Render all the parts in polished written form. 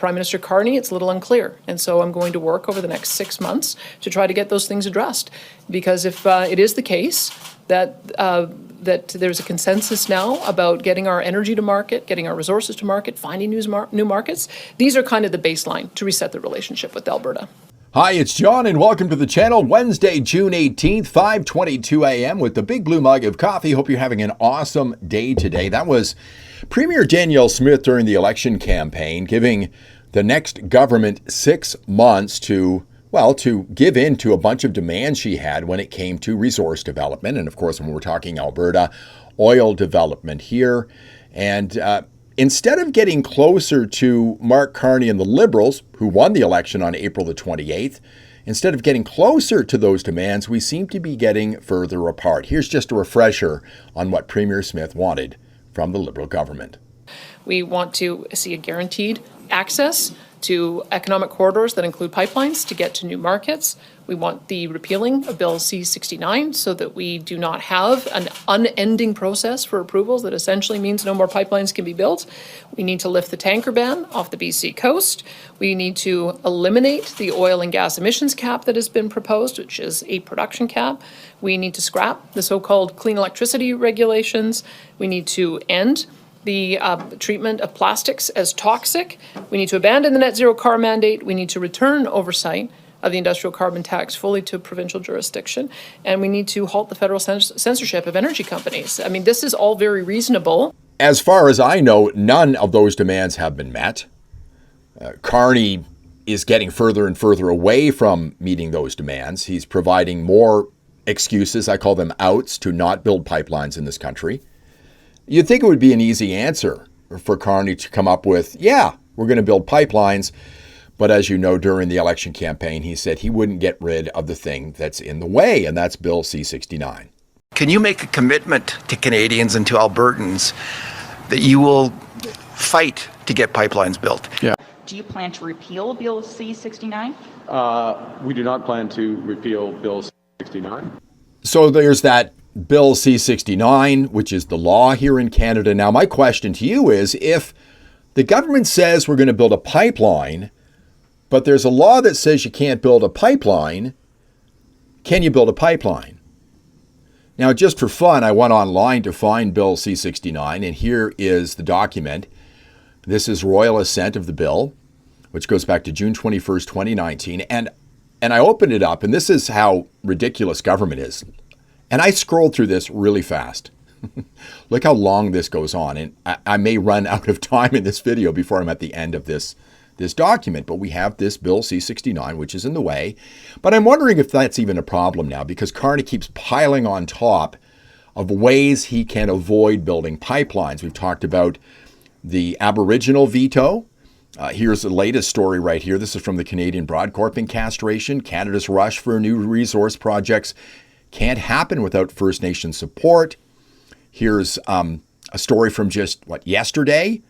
Prime Minister Carney, it's a little unclear. And so I'm going to work over the next 6 months to try to get those things addressed. Because if it is the case that there's a consensus now about getting our energy to market, getting our resources to market, finding new markets, these are kind of the baseline to reset the relationship with Alberta. Hi, it's John, and welcome to the channel. Wednesday, June 18th, 5:22 a.m. with the big blue mug of coffee. Hope you're having an awesome day today. That was Premier Danielle Smith during the election campaign, giving the next government 6 months to give in to a bunch of demands she had when it came to resource development. And of course, when we're talking Alberta, oil development here. And instead of getting closer to Mark Carney and the Liberals, who won the election on April the 28th, instead of getting closer to those demands, we seem to be getting further apart. Here's just a refresher on what Premier Smith wanted from the Liberal government. We want to see a guaranteed access to economic corridors that include pipelines to get to new markets. We want the repealing of Bill C-69 so that we do not have an unending process for approvals that essentially means no more pipelines can be built. We need to lift the tanker ban off the BC coast. We need to eliminate the oil and gas emissions cap that has been proposed, which is a production cap. We need to scrap the so-called clean electricity regulations. We need to end the treatment of plastics as toxic. We need to abandon the net zero car mandate. We need to return oversight of the industrial carbon tax fully to provincial jurisdiction. And we need to halt the federal censorship of energy companies. I mean, this is all very reasonable. As far as I know, none of those demands have been met. Carney is getting further and further away from meeting those demands. He's providing more excuses, I call them outs, to not build pipelines in this country. You'd think it would be an easy answer for Carney to come up with, yeah, we're going to build pipelines. But as you know, during the election campaign, he said he wouldn't get rid of the thing that's in the way, and that's Bill C-69. Can you make a commitment to Canadians and to Albertans that you will fight to get pipelines built? Yeah. Do you plan to repeal Bill C-69? We do not plan to repeal Bill C-69. So there's that Bill C-69, which is the law here in Canada. Now, my question to you is, if the government says we're going to build a pipeline, but there's a law that says you can't build a pipeline, can you build a pipeline? Now, just for fun, I went online to find Bill C-69, and here is the document. This is royal assent of the bill, which goes back to June 21st, 2019. And I opened it up, and this is how ridiculous government is. And I scrolled through this really fast. Look how long this goes on. And I may run out of time in this video before I'm at the end of this document. But we have this Bill C-69, which is in the way. But I'm wondering if that's even a problem now, because Carney keeps piling on top of ways he can avoid building pipelines. We've talked about the Aboriginal veto. Here's the latest story right here. This is from the Canadian Broadcorp in castration. Canada's rush for new resource projects can't happen without First Nation support. Here's a story from just, yesterday?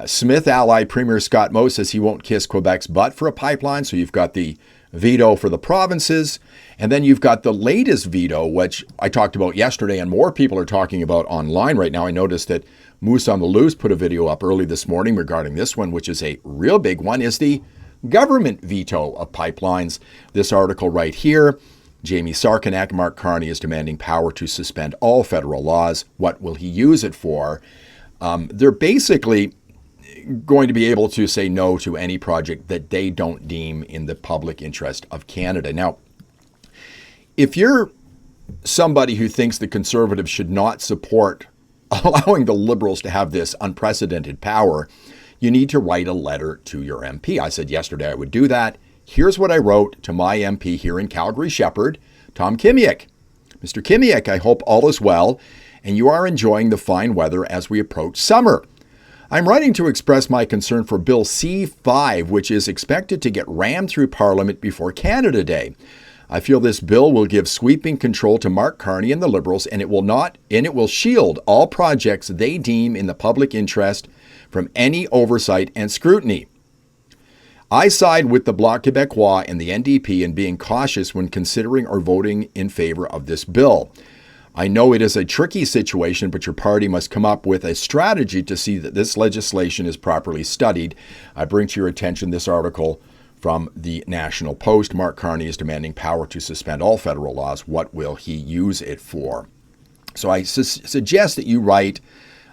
Smith ally Premier Scott Moe says he won't kiss Quebec's butt for a pipeline. So you've got the veto for the provinces. And then you've got the latest veto, which I talked about yesterday and more people are talking about online right now. I noticed that Moose on the Loose put a video up early this morning regarding this one, which is a real big one, is the government veto of pipelines. This article right here. Jamie Sarkanak, Mark Carney is demanding power to suspend all federal laws. What will he use it for? They're basically going to be able to say no to any project that they don't deem in the public interest of Canada. Now, if you're somebody who thinks the Conservatives should not support allowing the Liberals to have this unprecedented power, you need to write a letter to your MP. I said yesterday I would do that. Here's what I wrote to my MP here in Calgary Shepherd, Tom Kimiak. Mr. Kimiak, I hope all is well and you are enjoying the fine weather as we approach summer. I'm writing to express my concern for Bill C-5, which is expected to get rammed through Parliament before Canada Day. I feel this bill will give sweeping control to Mark Carney and the Liberals, and it will shield all projects they deem in the public interest from any oversight and scrutiny. I side with the Bloc Québécois and the NDP in being cautious when considering or voting in favor of this bill. I know it is a tricky situation, but your party must come up with a strategy to see that this legislation is properly studied. I bring to your attention this article from the National Post. Mark Carney is demanding power to suspend all federal laws. What will he use it for? So I suggest that you write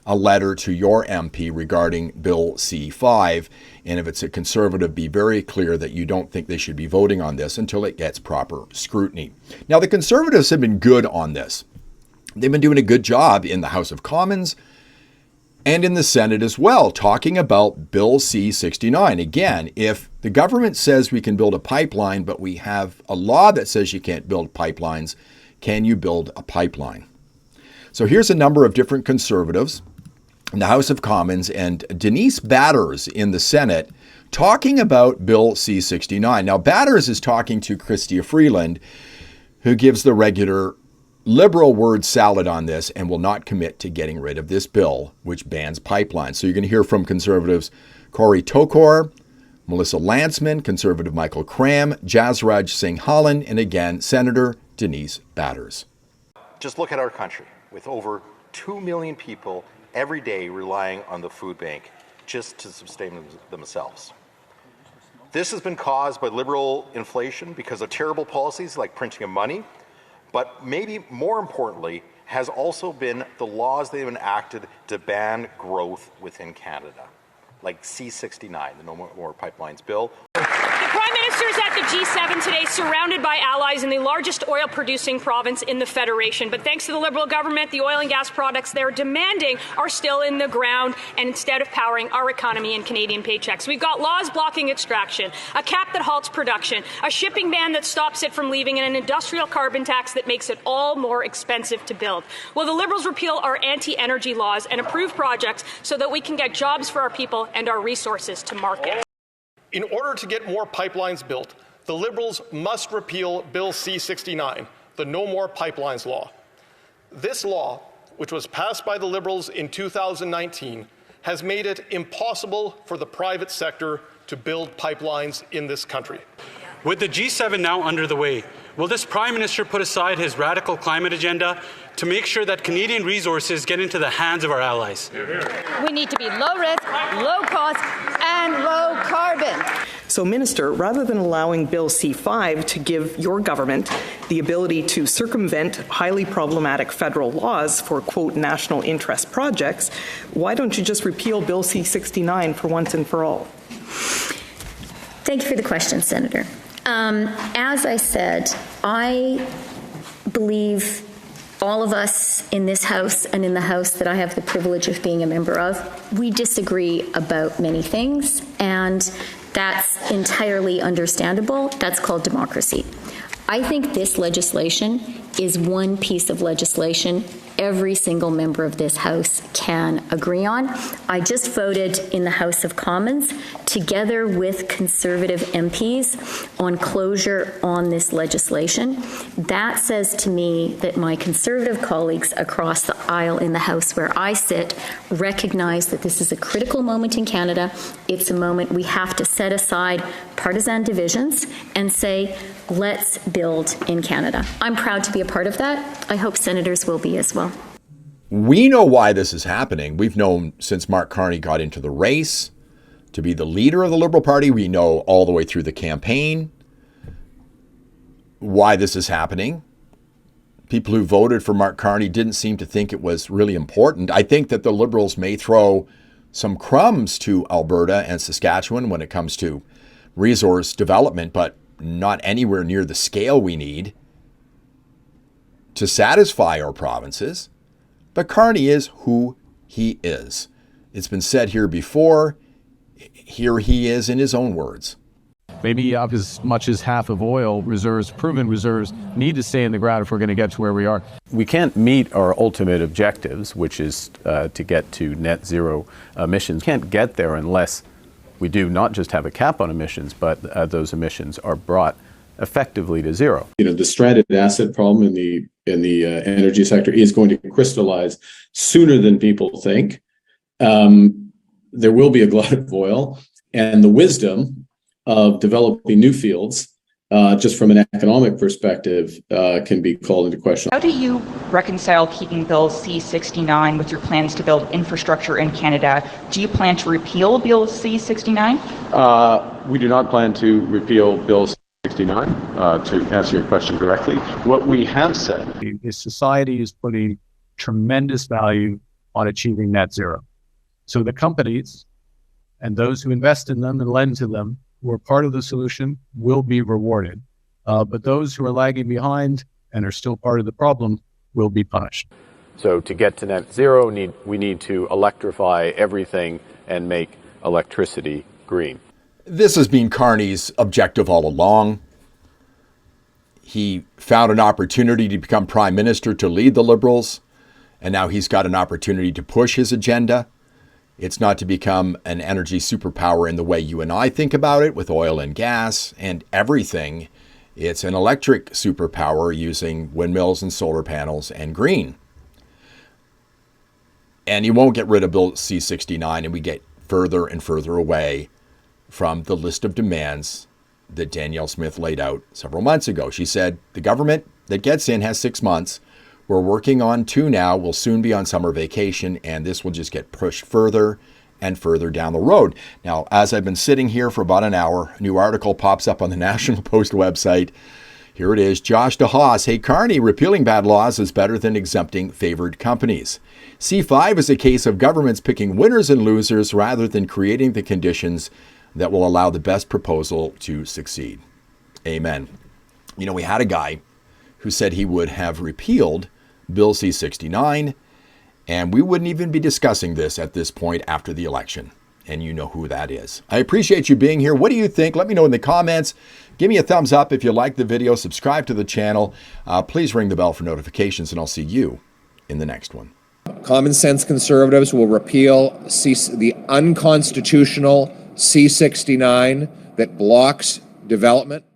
a letter to your MP regarding Bill C-5, and if it's a Conservative, be very clear that you don't think they should be voting on this until it gets proper scrutiny. Now, the Conservatives have been good on this. They've been doing a good job in the House of Commons and in the Senate as well, talking about Bill C-69. Again, if the government says we can build a pipeline, but we have a law that says you can't build pipelines, can you build a pipeline? So here's a number of different Conservatives in the House of Commons and Denise Batters in the Senate talking about Bill C-69. Now, Batters is talking to Chrystia Freeland, who gives the regular liberal word salad on this and will not commit to getting rid of this bill, which bans pipelines. So you're going to hear from Conservatives Cory Tokor, Melissa Lantsman, Conservative Michael Cram, Jasraj Singh Holland, and again, Senator Denise Batters. Just look at our country with over 2 million people every day relying on the food bank just to sustain themselves. This has been caused by liberal inflation because of terrible policies like printing of money, but maybe more importantly, has also been the laws they've enacted to ban growth within Canada, like C-69, the No More Pipelines bill. The Prime Minister is at the G7 today, surrounded by allies in the largest oil-producing province in the Federation. But thanks to the Liberal government, the oil and gas products they're demanding are still in the ground, and instead of powering our economy and Canadian paychecks. We've got laws blocking extraction, a cap that halts production, a shipping ban that stops it from leaving, and an industrial carbon tax that makes it all more expensive to build. Will the Liberals repeal our anti-energy laws and approve projects so that we can get jobs for our people and our resources to market? In order to get more pipelines built, the Liberals must repeal Bill C-69, the No More Pipelines law. This law, which was passed by the Liberals in 2019, has made it impossible for the private sector to build pipelines in this country. With the G7 now under the way, will this Prime Minister put aside his radical climate agenda to make sure that Canadian resources get into the hands of our allies? We need to be low risk, low cost, and low carbon. So, Minister, rather than allowing Bill C-5 to give your government the ability to circumvent highly problematic federal laws for, quote, national interest projects, why don't you just repeal Bill C-69 for once and for all? Thank you for the question, Senator. As I said, I believe all of us in this House and in the House that I have the privilege of being a member of, we disagree about many things, and that's entirely understandable. That's called democracy. I think this legislation is one piece of legislation every single member of this House can agree on. I just voted in the House of Commons together with Conservative MPs on closure on this legislation. That says to me that my Conservative colleagues across the aisle in the House where I sit recognize that this is a critical moment in Canada. It's a moment we have to set aside partisan divisions and say, let's build in Canada. I'm proud to be a part of that. I hope senators will be as well. We know why this is happening. We've known since Mark Carney got into the race to be the leader of the Liberal Party. We know all the way through the campaign why this is happening. People who voted for Mark Carney didn't seem to think it was really important. I think that the Liberals may throw some crumbs to Alberta and Saskatchewan when it comes to resource development, but not anywhere near the scale we need to satisfy our provinces. But Carney is who he is. It's been said here before. Here he is in his own words. Maybe as much as half of oil reserves, proven reserves, need to stay in the ground if we're going to get to where we are. We can't meet our ultimate objectives, which is to get to net zero emissions. We can't get there unless we do not just have a cap on emissions, but those emissions are brought effectively to zero. The stranded asset problem in the energy sector is going to crystallize sooner than people think. There will be a glut of oil, and the wisdom of developing new fields just from an economic perspective, can be called into question. How do you reconcile keeping Bill C-69 with your plans to build infrastructure in Canada? Do you plan to repeal Bill C-69? We do not plan to repeal Bill 69, to answer your question directly. What we have said is society is putting tremendous value on achieving net zero. So the companies and those who invest in them and lend to them, who are part of the solution, will be rewarded. But those who are lagging behind and are still part of the problem will be punished. So to get to net zero, we need to electrify everything and make electricity green. This has been Carney's objective all along. He found an opportunity to become prime minister to lead the Liberals, and now he's got an opportunity to push his agenda. It's not to become an energy superpower in the way you and I think about it, with oil and gas and everything. It's an electric superpower using windmills and solar panels and green. And you won't get rid of Bill C-69, and we get further and further away from the list of demands that Danielle Smith laid out several months ago. She said the government that gets in has 6 months. We're working on 2 now. We'll soon be on summer vacation, and this will just get pushed further and further down the road. Now, as I've been sitting here for about an hour, a new article pops up on the National Post website. Here it is. Josh DeHaas, hey, Carney, repealing bad laws is better than exempting favored companies. C5 is a case of governments picking winners and losers rather than creating the conditions that will allow the best proposal to succeed. Amen. You know, we had a guy who said he would have repealed Bill C-69, and we wouldn't even be discussing this at this point after the election. And you know who that is. I appreciate you being here. What do you think? Let me know in the comments. Give me a thumbs up if you like the video. Subscribe to the channel. Please ring the bell for notifications, and I'll see you in the next one. Common sense conservatives will repeal the unconstitutional C-69 that blocks development.